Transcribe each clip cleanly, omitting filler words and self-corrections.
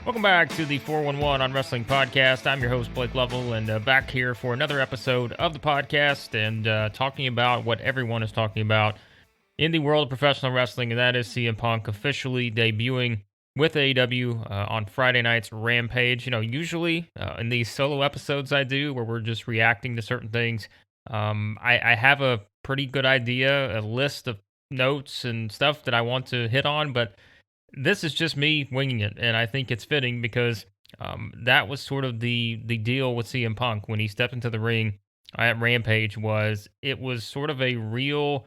Welcome back to the 411 on Wrestling Podcast. I'm your host, Blake Lovell, and back here for another episode of the podcast and talking about what everyone is talking about in the world of professional wrestling, and that is CM Punk officially debuting with AEW on Friday night's Rampage. You know, usually in these solo episodes I do where we're just reacting to certain things, I have a pretty good idea, a list of notes and stuff that I want to hit on, but this is just me winging it, and I think it's fitting because that was sort of the deal with CM Punk when he stepped into the ring at Rampage. It was sort of a real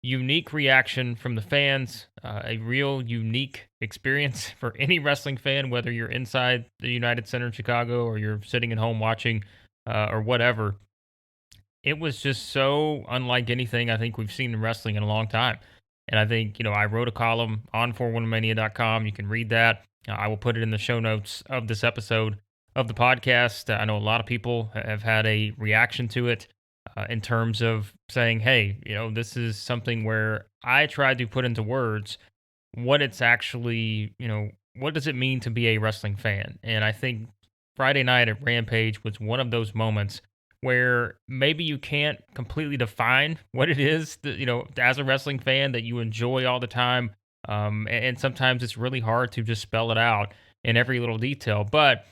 unique reaction from the fans, a real unique experience for any wrestling fan, whether you're inside the United Center in Chicago or you're sitting at home watching or whatever. It was just so unlike anything I think we've seen in wrestling in a long time. And I think, I wrote a column on 411mania.com. You can read that. I will put it in the show notes of this episode of the podcast. I know a lot of people have had a reaction to it in terms of saying, hey, this is something where I tried to put into words what it's actually, what does it mean to be a wrestling fan? And I think Friday night at Rampage was one of those moments where maybe you can't completely define what it is that, as a wrestling fan that you enjoy all the time. And sometimes it's really hard to just spell it out in every little detail. But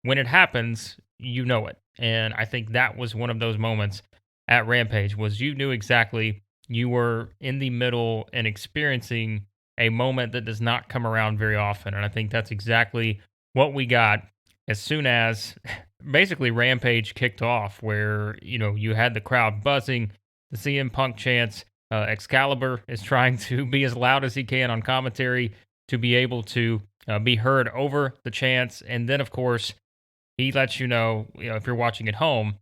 when it happens, you know it. And I think that was one of those moments at Rampage was you knew exactly you were in the middle and experiencing a moment that does not come around very often. And I think that's exactly what we got as soon as basically Rampage kicked off, where, you had the crowd buzzing, the CM Punk chants. Excalibur is trying to be as loud as he can on commentary to be able to be heard over the chants. And then, of course, he lets you know, if you're watching at home,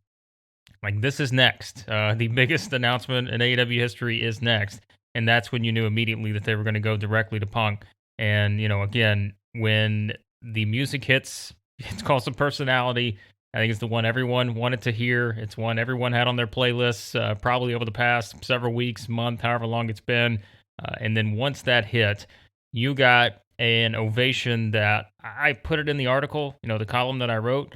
like, this is next. The biggest announcement in AEW history is next. And that's when you knew immediately that they were going to go directly to Punk. And, again, when the music hits, it's called Some Personality. I think it's the one everyone wanted to hear. It's one everyone had on their playlists probably over the past several weeks, month, however long it's been. And then once that hit, you got an ovation that I put it in the article, the column that I wrote.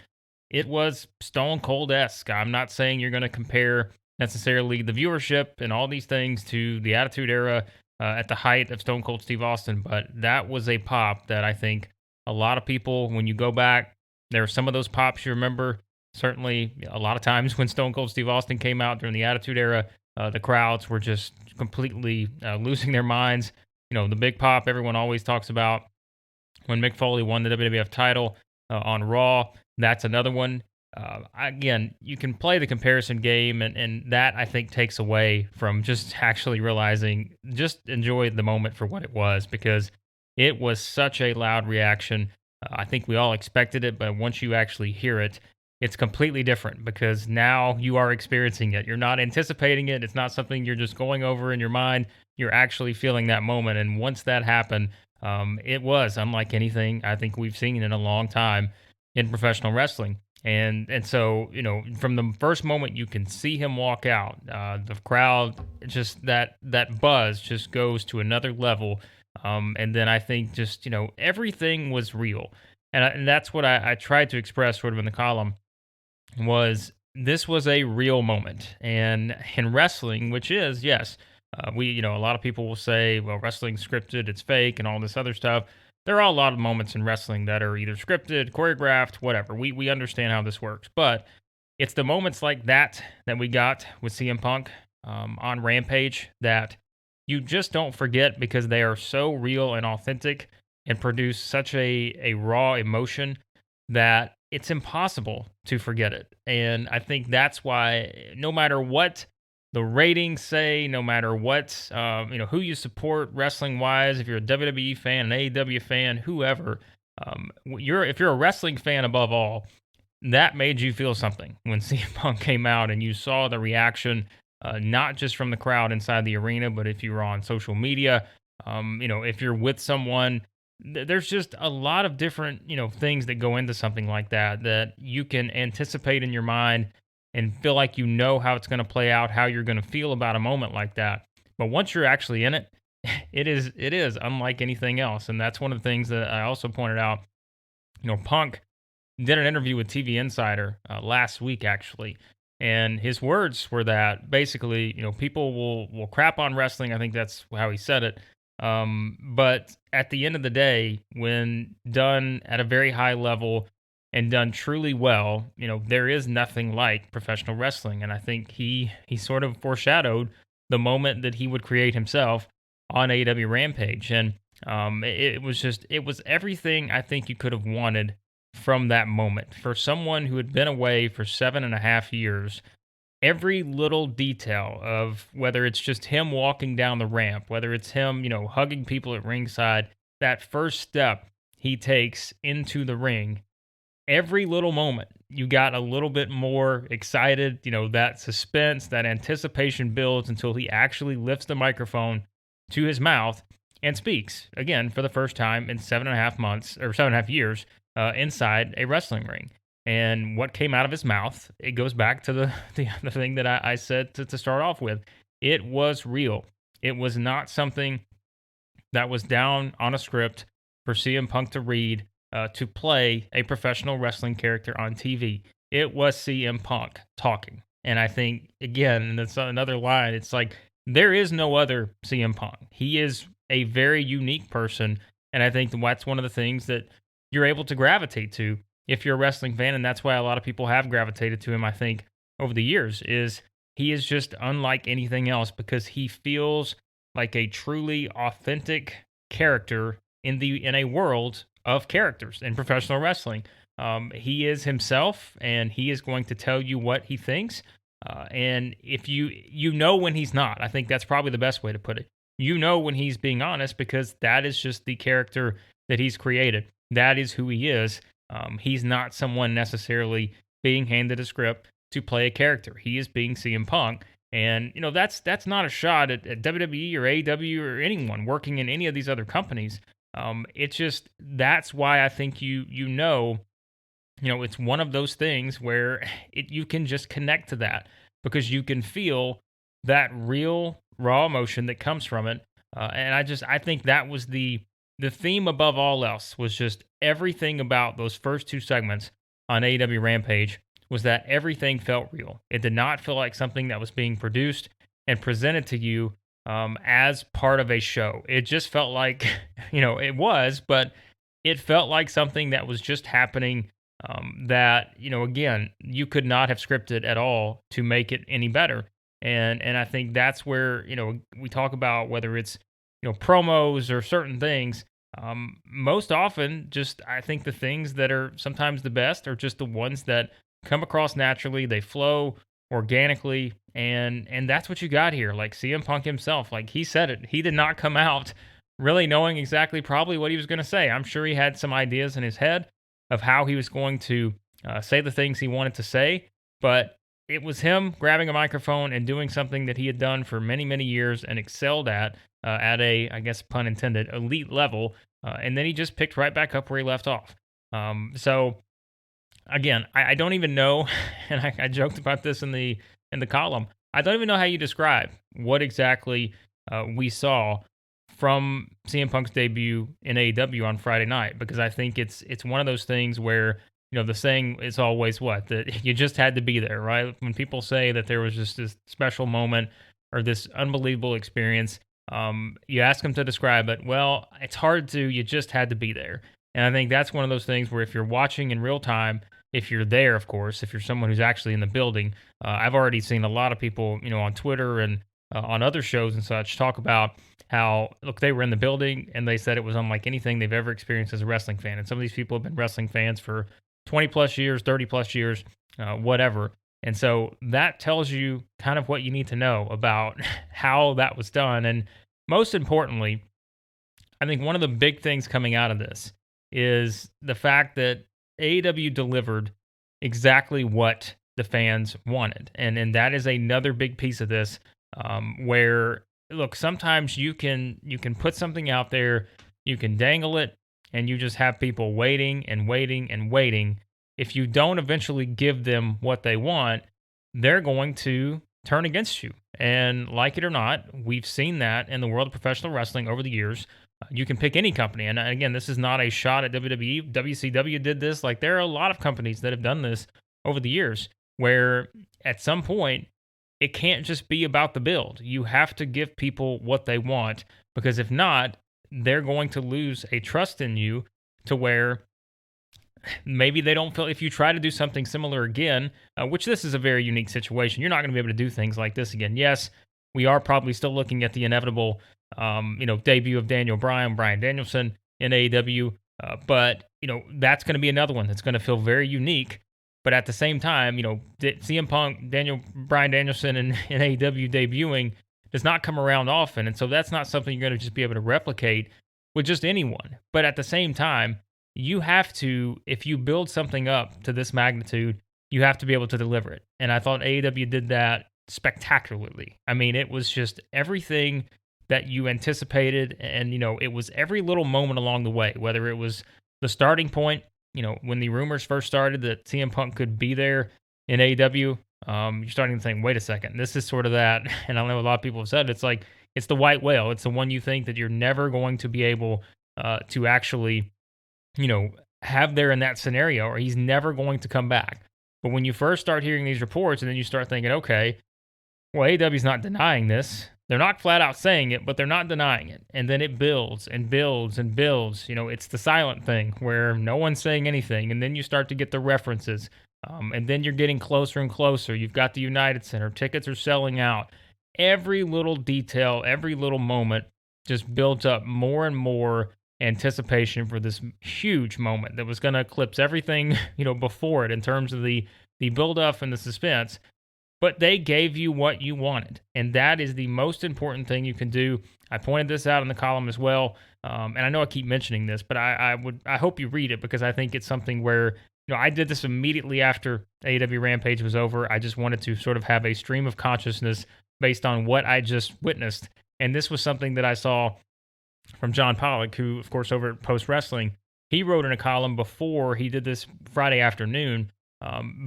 It was Stone Cold-esque. I'm not saying you're going to compare necessarily the viewership and all these things to the Attitude Era at the height of Stone Cold Steve Austin, but that was a pop that I think a lot of people, when you go back, there are some of those pops you remember. Certainly, a lot of times when Stone Cold Steve Austin came out during the Attitude Era, the crowds were just completely losing their minds. The big pop everyone always talks about when Mick Foley won the WWF title on Raw. That's another one. Again, you can play the comparison game, and that, I think, takes away from just actually realizing, just enjoy the moment for what it was, because it was such a loud reaction. I think we all expected it, but once you actually hear it, it's completely different because now you are experiencing it. You're not anticipating it. It's not something you're just going over in your mind. You're actually feeling that moment. And once that happened, it was unlike anything I think we've seen in a long time in professional wrestling. And so, from the first moment you can see him walk out, the crowd, just that buzz just goes to another level. And then I think just, everything was real. And that's what I tried to express sort of in the column was this was a real moment. And in wrestling, which is, yes, a lot of people will say, well, wrestling's scripted, it's fake and all this other stuff. There are a lot of moments in wrestling that are either scripted, choreographed, whatever. We understand how this works. But it's the moments like that we got with CM Punk on Rampage that you just don't forget because they are so real and authentic and produce such a raw emotion that it's impossible to forget it. And I think that's why no matter what the ratings say, no matter what, who you support wrestling-wise, if you're a WWE fan, an AEW fan, whoever, if you're a wrestling fan above all, that made you feel something when CM Punk came out and you saw the reaction, not just from the crowd inside the arena, but if you were on social media, if you're with someone, there's just a lot of different, things that go into something like that you can anticipate in your mind and feel like you know how it's going to play out, how you're going to feel about a moment like that. But once you're actually in it, it is unlike anything else. And that's one of the things that I also pointed out Punk did an interview with TV Insider last week, actually, and his words were that basically, people will crap on wrestling. I think that's how he said it. But at the end of the day, when done at a very high level and done truly well, there is nothing like professional wrestling. And I think he sort of foreshadowed the moment that he would create himself on AEW Rampage, and it was everything I think you could have wanted from that moment. For someone who had been away for 7.5 years, every little detail of whether it's just him walking down the ramp, whether it's him, hugging people at ringside, that first step he takes into the ring, every little moment you got a little bit more excited. That suspense, that anticipation builds until he actually lifts the microphone to his mouth and speaks again for the first time in 7.5 months or 7.5 years inside a wrestling ring. And what came out of his mouth, it goes back to the thing that I said to start off with. It was real. It was not something that was down on a script for CM Punk to read to play a professional wrestling character on TV. It was CM Punk talking. And I think, again, and that's another line, it's like there is no other CM Punk. He is a very unique person. And I think that's one of the things that you're able to gravitate to if you're a wrestling fan. And that's why a lot of people have gravitated to him, I think, over the years, is he is just unlike anything else because he feels like a truly authentic character in a world of characters in professional wrestling. He is himself, and he is going to tell you what he thinks. And if you know when he's not, I think that's probably the best way to put it. You know when he's being honest because that is just the character that he's created. That is who he is. He's not someone necessarily being handed a script to play a character. He is being CM Punk. And, that's not a shot at WWE or AEW or anyone working in any of these other companies. It's just, that's why I think it's one of those things where you can just connect to that because you can feel that real raw emotion that comes from it. And I think that was the theme above all else was just everything about those first two segments on AEW Rampage was that everything felt real. It did not feel like something that was being produced and presented to you as part of a show. It just felt like, it was, but it felt like something that was just happening that, again, you could not have scripted at all to make it any better. And I think that's where, we talk about whether it's, promos or certain things. Most often, just I think the things that are sometimes the best are just the ones that come across naturally. They flow organically, and that's what you got here. Like CM Punk himself, like he said it. He did not come out really knowing exactly probably what he was going to say. I'm sure he had some ideas in his head of how he was going to say the things he wanted to say, but it was him grabbing a microphone and doing something that he had done for many, many years and excelled at a, I guess, pun intended, elite level. And then he just picked right back up where he left off. So again, I don't even know, and I joked about this in the column. I don't even know how you describe what exactly we saw from CM Punk's debut in AEW on Friday night, because I think it's one of those things where the saying is always that you just had to be there, right? When people say that there was just this special moment or this unbelievable experience, you ask them to describe it. Well, it's hard to. You just had to be there, and I think that's one of those things where if you're watching in real time. If you're there, of course, if you're someone who's actually in the building, I've already seen a lot of people, on Twitter and on other shows and such talk about how, look, they were in the building and they said it was unlike anything they've ever experienced as a wrestling fan. And some of these people have been wrestling fans for 20 plus years, 30 plus years, whatever. And so that tells you kind of what you need to know about how that was done. And most importantly, I think one of the big things coming out of this is the fact that AEW delivered exactly what the fans wanted. And that is another big piece of this, where, look, sometimes you can put something out there, you can dangle it, and you just have people waiting and waiting and waiting. If you don't eventually give them what they want, they're going to turn against you. And like it or not, we've seen that in the world of professional wrestling over the years, You can pick any company. And again, this is not a shot at WWE. WCW did this. Like, there are a lot of companies that have done this over the years where at some point, it can't just be about the build. You have to give people what they want, because if not, they're going to lose a trust in you to where maybe they don't feel, if you try to do something similar again, which this is a very unique situation, you're not going to be able to do things like this again. Yes, we are probably still looking at the inevitable, debut of Brian Danielson in AEW, but that's going to be another one that's going to feel very unique. But at the same time, CM Punk, Brian Danielson in AEW debuting does not come around often, and so that's not something you're going to just be able to replicate with just anyone. But at the same time, you have to, if you build something up to this magnitude, you have to be able to deliver it. And I thought AEW did that spectacularly. I mean, it was just everything that you anticipated, and it was every little moment along the way, whether it was the starting point, when the rumors first started that CM Punk could be there in AEW, you're starting to think, wait a second, this is sort of that, and I know a lot of people have said it's like, it's the white whale. It's the one you think that you're never going to be able to actually have there in that scenario, or he's never going to come back. But when you first start hearing these reports, and then you start thinking, okay, well, AEW's not denying this. They're not flat out saying it, but they're not denying it. And then it builds and builds and builds. It's the silent thing where no one's saying anything. And then you start to get the references. And then you're getting closer and closer. You've got the United Center. Tickets are selling out. Every little detail, every little moment just builds up more and more anticipation for this huge moment that was going to eclipse everything, before it in terms of the build-up and the suspense. But they gave you what you wanted, and that is the most important thing you can do. I pointed this out in the column as well, and I know I keep mentioning this, but I hope you read it, because I think it's something where I did this immediately after AEW Rampage was over. I just wanted to sort of have a stream of consciousness based on what I just witnessed, and this was something that I saw from John Pollock, who, of course, over at Post Wrestling, he wrote in a column before he did this Friday afternoon,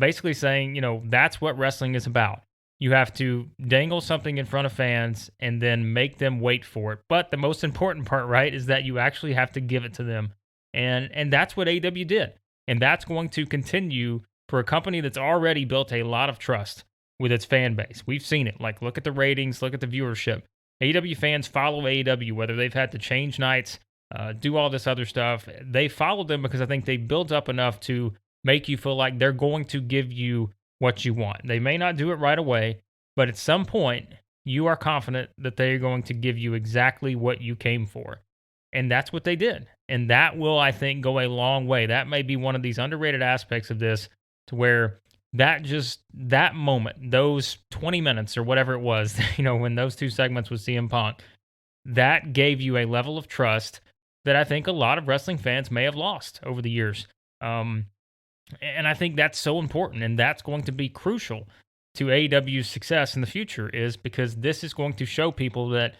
basically saying, that's what wrestling is about. You have to dangle something in front of fans and then make them wait for it. But the most important part, right, is that you actually have to give it to them. And that's what AEW did. And that's going to continue for a company that's already built a lot of trust with its fan base. We've seen it. Like, look at the ratings, look at the viewership. AEW fans follow AEW, whether they've had to change nights, do all this other stuff. They follow them because I think they built up enough to make you feel like they're going to give you what you want. They may not do it right away, but at some point, you are confident that they're going to give you exactly what you came for. And that's what they did. And that will, I think, go a long way. That may be one of these underrated aspects of this, to where that moment, those 20 minutes or whatever it was, when those two segments with CM Punk, that gave you a level of trust that I think a lot of wrestling fans may have lost over the years. And I think that's so important, and that's going to be crucial to AEW's success in the future, is because this is going to show people that,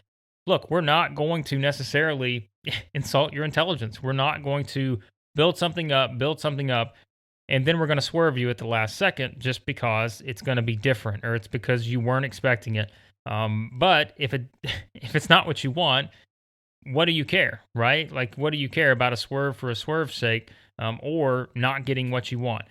look, we're not going to necessarily insult your intelligence. We're not going to build something up, and then we're going to swerve you at the last second just because it's going to be different, or it's because you weren't expecting it. But if it's not what you want, what do you care, right? Like, what do you care about a swerve for a swerve's sake, or not getting what you want?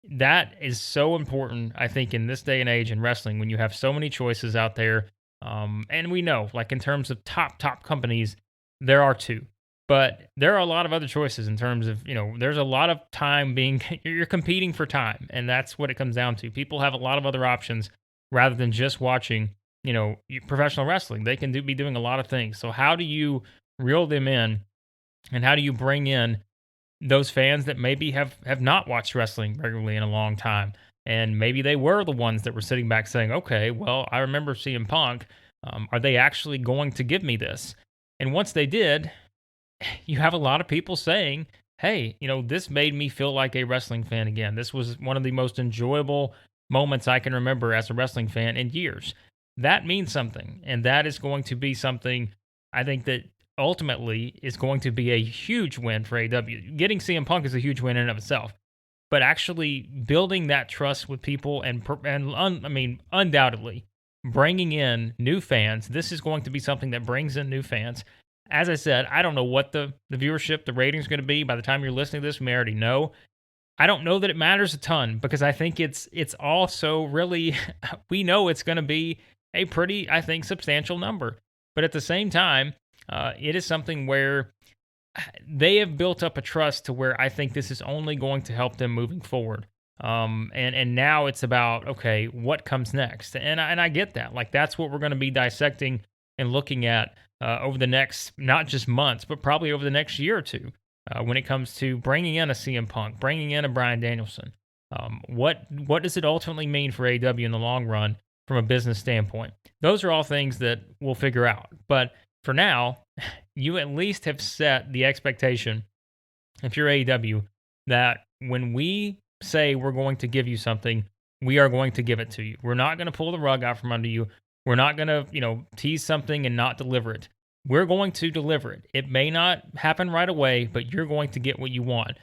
That is so important, I think, in this day and age in wrestling, when you have so many choices out there. And we know, like, in terms of top companies, there are two. But there are a lot of other choices in terms of, there's a lot of time you're competing for time. And that's what it comes down to. People have a lot of other options rather than just watching, professional wrestling. They can be doing a lot of things. So how do you reel them in, and how do you bring in those fans that maybe have not watched wrestling regularly in a long time? And maybe they were the ones that were sitting back saying, okay, well, I remember CM Punk. Are they actually going to give me this? And once they did, you have a lot of people saying, hey, this made me feel like a wrestling fan again. This was one of the most enjoyable moments I can remember as a wrestling fan in years. That means something. And that is going to be something, I think, that ultimately is going to be a huge win for AEW. Getting CM Punk is a huge win in and of itself. But actually building that trust with people and undoubtedly bringing in new fans. This is going to be something that brings in new fans. as I said, I don't know what the viewership, the rating is going to be. By the time you're listening to this, we may already know. I don't know that it matters a ton because I think it's also really we know it's going to be a pretty, I think, substantial number. But at the same time, it is something where they have built up a trust to where I think this is only going to help them moving forward. And now it's about, okay, what comes next? And I get that. Like that's what we're going to be dissecting and looking at over the next not just months, but probably over the next year or two. When it comes to bringing in a CM Punk, bringing in a Bryan Danielson, what does it ultimately mean for AEW in the long run from a business standpoint? Those are all things that we'll figure out. But for now, you at least have set the expectation, if you're AEW, that when we say we're going to give you something, we are going to give it to you. We're not going to pull the rug out from under you. We're not going to, tease something and not deliver it. We're going to deliver it. It may not happen right away, but you're going to get what you want.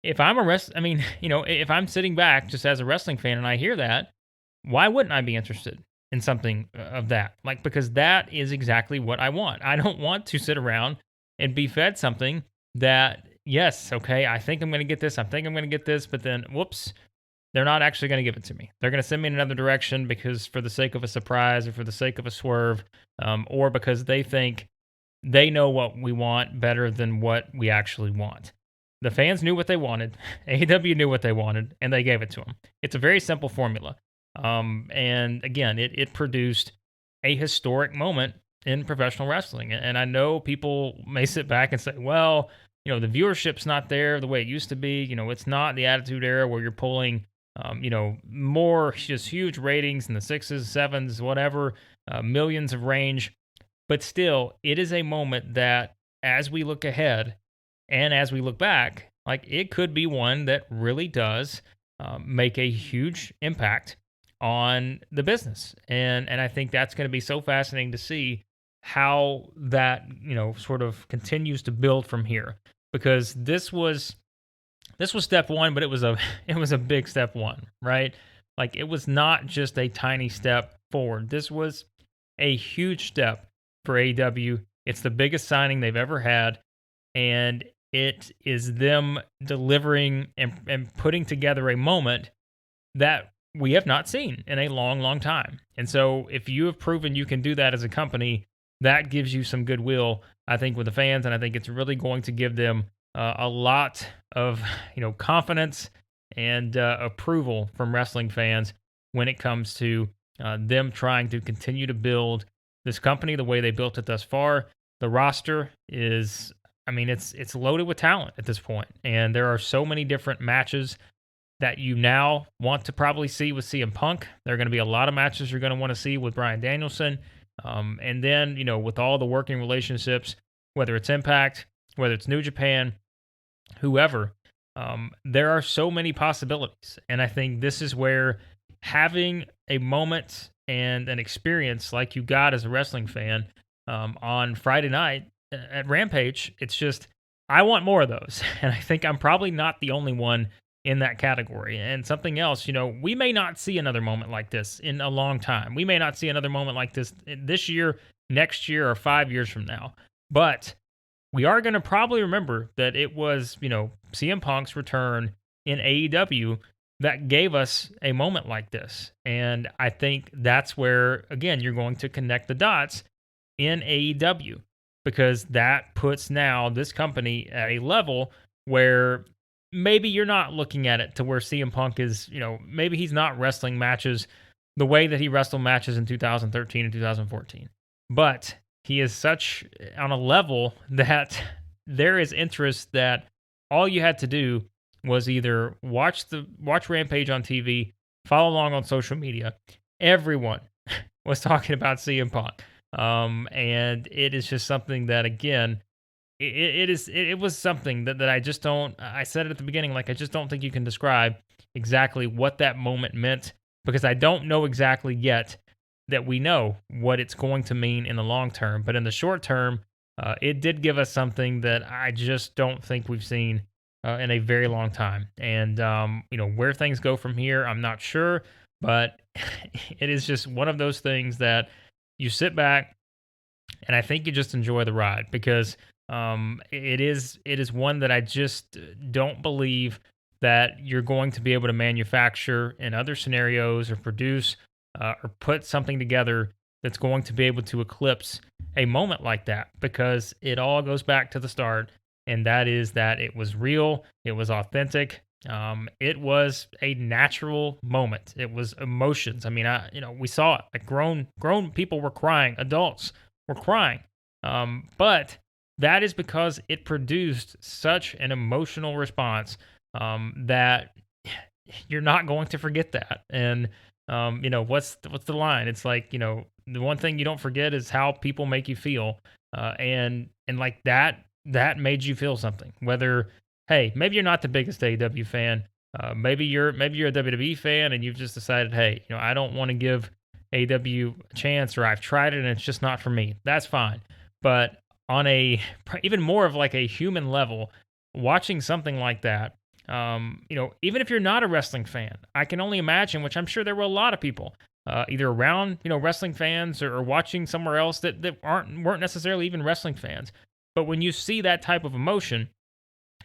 If I'm if I'm sitting back just as a wrestling fan and I hear that, why wouldn't I be interested in something of that? Like, because that is exactly what I want. I don't want to sit around and be fed something that, yes, okay, I think I'm going to get this. I think I'm going to get this, but then, whoops, they're not actually going to give it to me. They're going to send me in another direction because for the sake of a surprise or for the sake of a swerve, or because they think they know what we want better than what we actually want. The fans knew what they wanted. AEW knew what they wanted, and they gave it to them. It's a very simple formula. And again, it produced a historic moment in professional wrestling. And I know people may sit back and say, well, the viewership's not there the way it used to be. It's not the Attitude Era where you're pulling more just huge ratings in the 6s, 7s, whatever, millions of range. But still, it is a moment that as we look ahead and as we look back, like it could be one that really does make a huge impact on the business. And I think that's going to be so fascinating to see how that, sort of continues to build from here, because this was step one, but it was a big step one, right? Like it was not just a tiny step forward. This was a huge step for AEW. It's the biggest signing they've ever had, and it is them delivering and putting together a moment that we have not seen in a long, long time. And so if you have proven you can do that as a company, that gives you some goodwill, I think, with the fans, and I think it's really going to give them a lot of confidence and approval from wrestling fans when it comes to them trying to continue to build this company the way they built it thus far. The roster is, it's loaded with talent at this point, and there are so many different matches that you now want to probably see with CM Punk. There are going to be a lot of matches you're going to want to see with Bryan Danielson, and then with all the working relationships, whether it's Impact, whether it's New Japan, whoever, there are so many possibilities. And I think this is where having a moment and an experience like you got as a wrestling fan on Friday night at Rampage, it's just, I want more of those. And I think I'm probably not the only one in that category. And something else, we may not see another moment like this in a long time. We may not see another moment like this year, next year, or 5 years from now. But we are going to probably remember that it was, CM Punk's return in AEW that gave us a moment like this. And I think that's where, again, you're going to connect the dots in AEW, because that puts now this company at a level where maybe you're not looking at it to where CM Punk is, maybe he's not wrestling matches the way that he wrestled matches in 2013 and 2014. But he is such on a level that there is interest that all you had to do was either watch Rampage on TV, follow along on social media. Everyone was talking about CM Punk. And it is just something that, again, it was something that I just don't, I said it at the beginning, like I just don't think you can describe exactly what that moment meant, because I don't know exactly yet that we know what it's going to mean in the long term. But in the short term, it did give us something that I just don't think we've seen in a very long time. And, where things go from here, I'm not sure, but it is just one of those things that you sit back And I think you just enjoy the ride because it is one that I just don't believe that you're going to be able to manufacture in other scenarios or produce or put something together that's going to be able to eclipse a moment like that, because it all goes back to the start, and that is that it was real, it was authentic, it was a natural moment, it was emotions. I mean, we saw it, like grown people were crying, adults were crying, but that is because it produced such an emotional response, that you're not going to forget that. And what's the line? It's like, the one thing you don't forget is how people make you feel, and like that made you feel something. Whether, hey, maybe you're not the biggest AEW fan, maybe you're a WWE fan, and you've just decided, hey, I don't want to give AEW a chance, or I've tried it and it's just not for me. That's fine. But on a even more of like a human level, watching something like that, even if you're not a wrestling fan, I can only imagine, which I'm sure there were a lot of people, either around, wrestling fans, or watching somewhere else that weren't necessarily even wrestling fans. But when you see that type of emotion,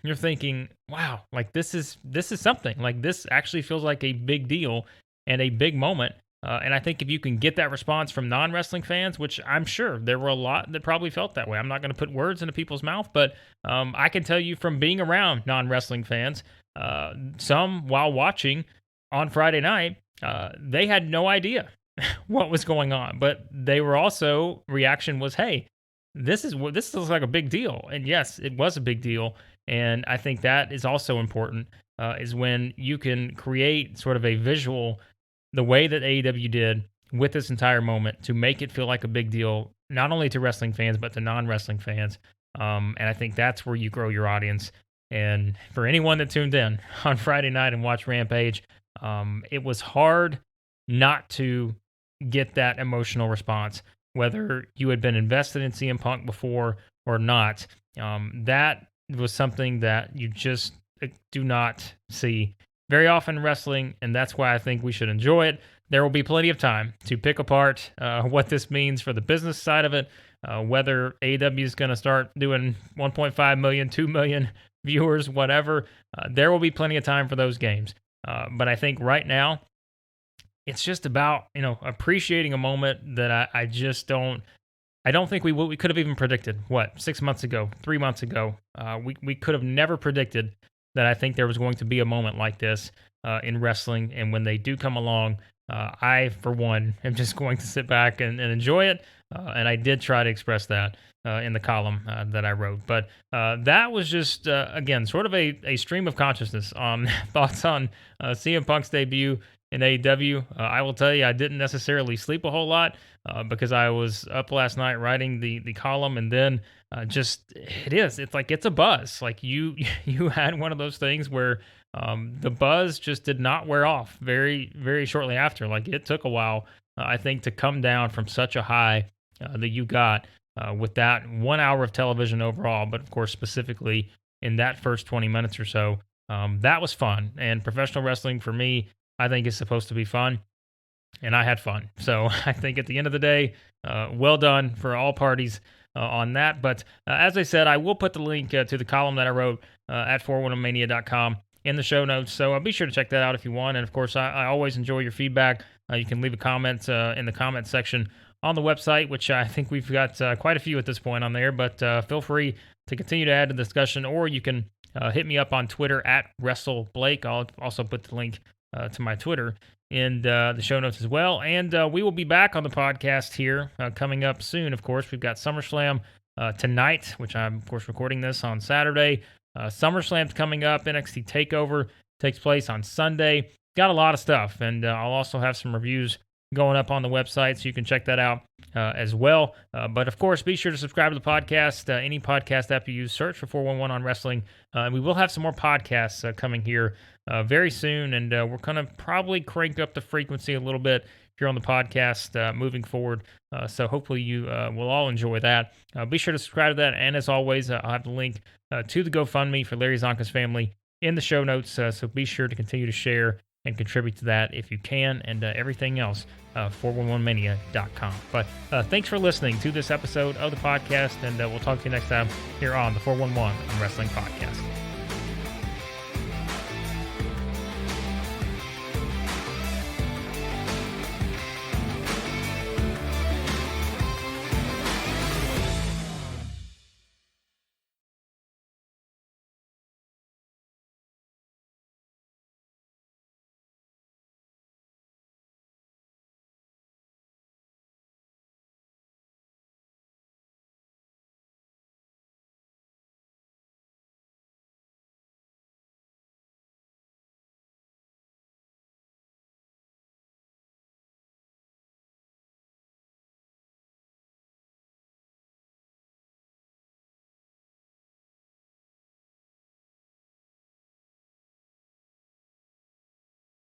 you're thinking, wow, like this is something. Like, this actually feels like a big deal and a big moment. And I think if you can get that response from non-wrestling fans, which I'm sure there were a lot that probably felt that way. I'm not going to put words into people's mouth, but I can tell you from being around non-wrestling fans, some, while watching on Friday night, they had no idea what was going on, but they were also, reaction was, hey, this looks like a big deal. And yes, it was a big deal. And I think that is also important, is when you can create sort of a visual, the way that AEW did with this entire moment, to make it feel like a big deal, not only to wrestling fans, but to non-wrestling fans. And I think that's where you grow your audience. And for anyone that tuned in on Friday night and watched Rampage, it was hard not to get that emotional response, whether you had been invested in CM Punk before or not. That was something that you just do not see very often in wrestling, and that's why I think we should enjoy it. There will be plenty of time to pick apart what this means for the business side of it, whether AEW is going to start doing 1.5 million, 2 million viewers, whatever. There will be plenty of time for those games. But I think right now, it's just about, appreciating a moment that I just don't. I don't think we could have even predicted, 6 months ago, 3 months ago. We could have never predicted that I think there was going to be a moment like this in wrestling. And when they do come along, I, for one, am just going to sit back and enjoy it. And I did try to express that in the column that I wrote. But that was just, again, sort of a stream of consciousness on thoughts on CM Punk's debut in AEW. I will tell you, I didn't necessarily sleep a whole lot because I was up last night writing the column, and then it's like it's a buzz. Like you had one of those things where the buzz just did not wear off very, very shortly after. Like, it took a while, I think, to come down from such a high that you got with that 1 hour of television overall, but of course specifically in that first 20 minutes or so. That was fun, and professional wrestling for me, I think, is supposed to be fun, and I had fun. So I think at the end of the day, well done for all parties on that. But as I said, I will put the link to the column that I wrote at 410mania.com in the show notes. So be sure to check that out if you want. And of course, I always enjoy your feedback. You can leave a comment in the comment section on the website, which I think we've got quite a few at this point on there. But feel free to continue to add to the discussion, or you can hit me up on Twitter at WrestleBlake. I'll also put the link to my Twitter in the show notes as well. And we will be back on the podcast here coming up soon. Of course, we've got SummerSlam tonight, which I'm, of course, recording this on Saturday. SummerSlam's coming up. NXT TakeOver takes place on Sunday. Got a lot of stuff, and I'll also have some reviews going up on the website, so you can check that out as well. But of course, be sure to subscribe to the podcast. Any podcast app you use, search for 411 on Wrestling. And we will have some more podcasts coming here very soon, and we're going to probably crank up the frequency a little bit here on the podcast moving forward. So hopefully you will all enjoy that. Be sure to subscribe to that, and as always, I'll have the link to the GoFundMe for Larry Zonka's family in the show notes, so be sure to continue to share and contribute to that if you can, and everything else, 411mania.com. But thanks for listening to this episode of the podcast, and we'll talk to you next time here on the 411 Wrestling Podcast.